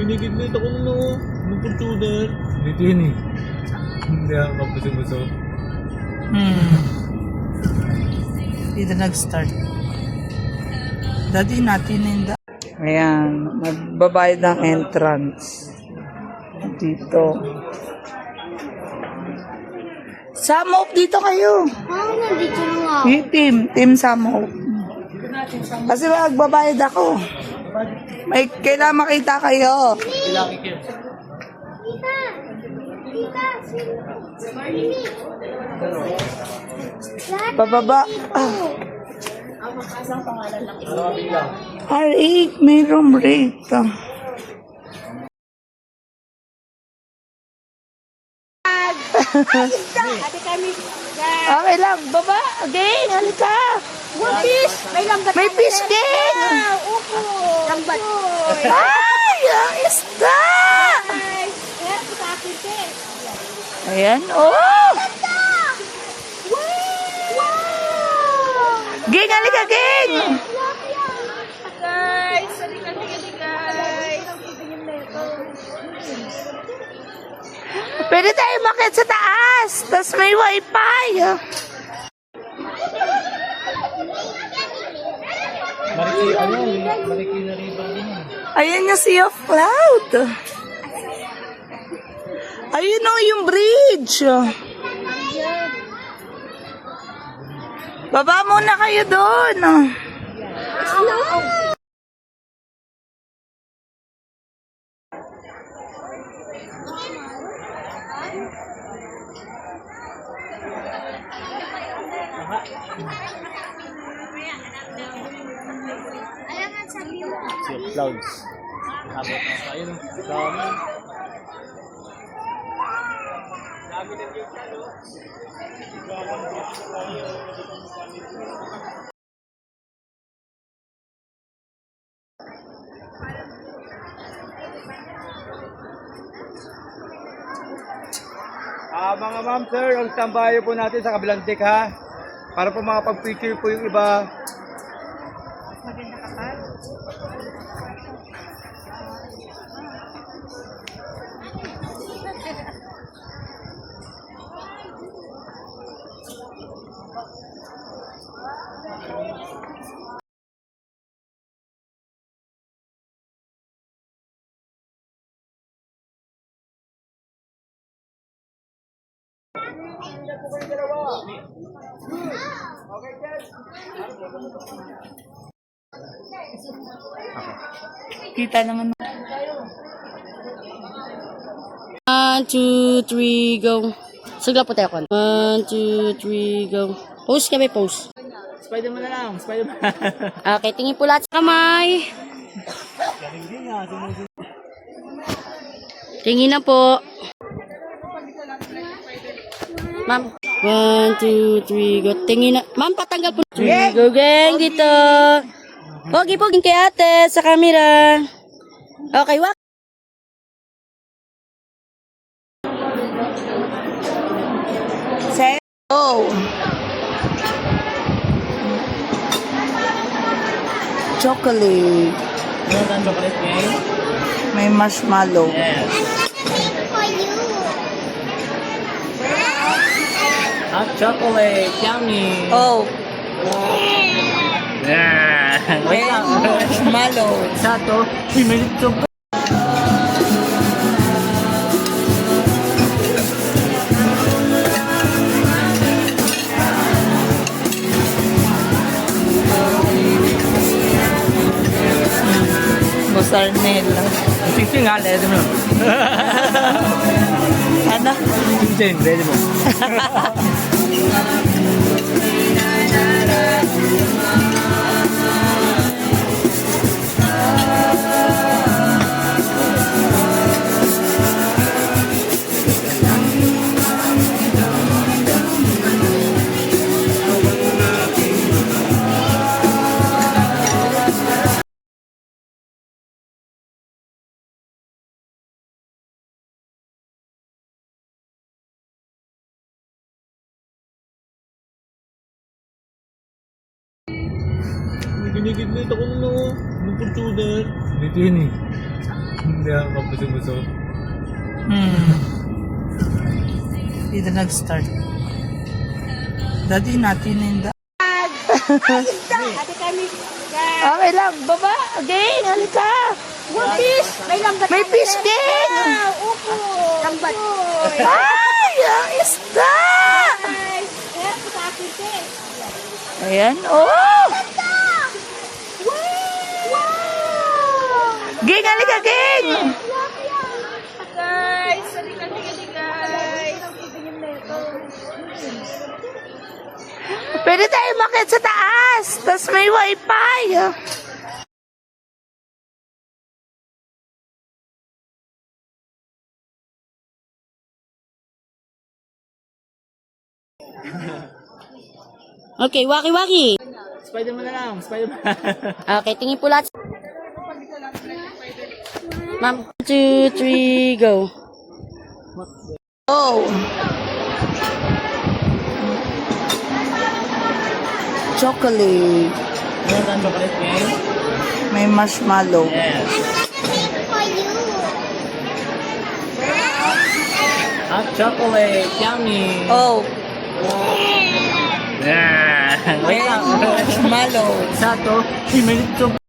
Ginigidlit ako ng Fortuner. Dito yun eh. Hindi ako magbuso-buso. Dito nag-start. Dati natin na. Ayan, magbabayad ng entrance. Dito. Samop, dito kayo. Nandito na nga. Team Samop. Kasi magbabayad ako. May kailangan makita kayo. Tita! Tita! Mimi! Pababa. R8, may room rate. Okay lang, baba. Again, halika. One fish! May lambat. May fish din. Upo! Lambat. Ay, ang isda. Guys! Kaya po sa akin, te. Ayan, oh. Wow! Ging, halika, Ging. Guys! Halika guys! Pwede tayo makit sa taas. Tapos may wifi. Mariki na riba din. Ayan yung Sea of Cloud. Ayun o yung bridge. Baba muna kayo doon. Sea of Clouds. Habot na tayo no. Dami. Dami na dito no. Mga ma'am sir, ang tambayo po natin sa kabilang deck ha. Para po makapag-picture po yung iba. Kita naman. 1, 2, 3, go. Sagla po tayo kon. 1, 2, 3, go. Pose kami, pose. Spider-Man na lang, Spider-Man. Okay, tingin po lahat sa kamay. Tingin na po. Ma'am. 1, 2, 3, go. Tingin na. Ma'am, patanggal po. 3, go, gang, dito. Pogi-pogi kay ate sa camera. Okay, wak. Say, oh. Chocolate. Meron tayong chocolate game? May marshmallow. Yes. For you. Hot chocolate, yummy. Oh, Yeah. Wait lang. marshmallow. Sa to, may litsog. Bosarnel. Sing-sing ha, ready mo. Ano? Sing-sing, ready mo. Ginigidlit ako ng Fortuner. Dito yun eh. Hindi ako mabuso-buso. Dito nag-start. Daddy natin hindi. Ate kami. Okay lang. Baba. Again. Halika. One fish. May lambat. May fish din. Upo. Lambat. Ay! Ang isda! Guys. Eh, sa akin, te. Ayan. Oh! Ging, halika, Ging! Guys, halika guys. Pwede tayo umakyat sa taas. Tapos may wifi. Okay, waki-waki. Spider-Man na lang, Spider-Man. Okay, tingin po lahat. Ma'am, 2, 3, go. Oh. Chocolate. Meron kang chocolate game? May marshmallow. Yes. Waiting for you. Hot chocolate, yummy. Oh. Yeah. Wait lang. Marshmallow. Isa to. Uy, may lechon.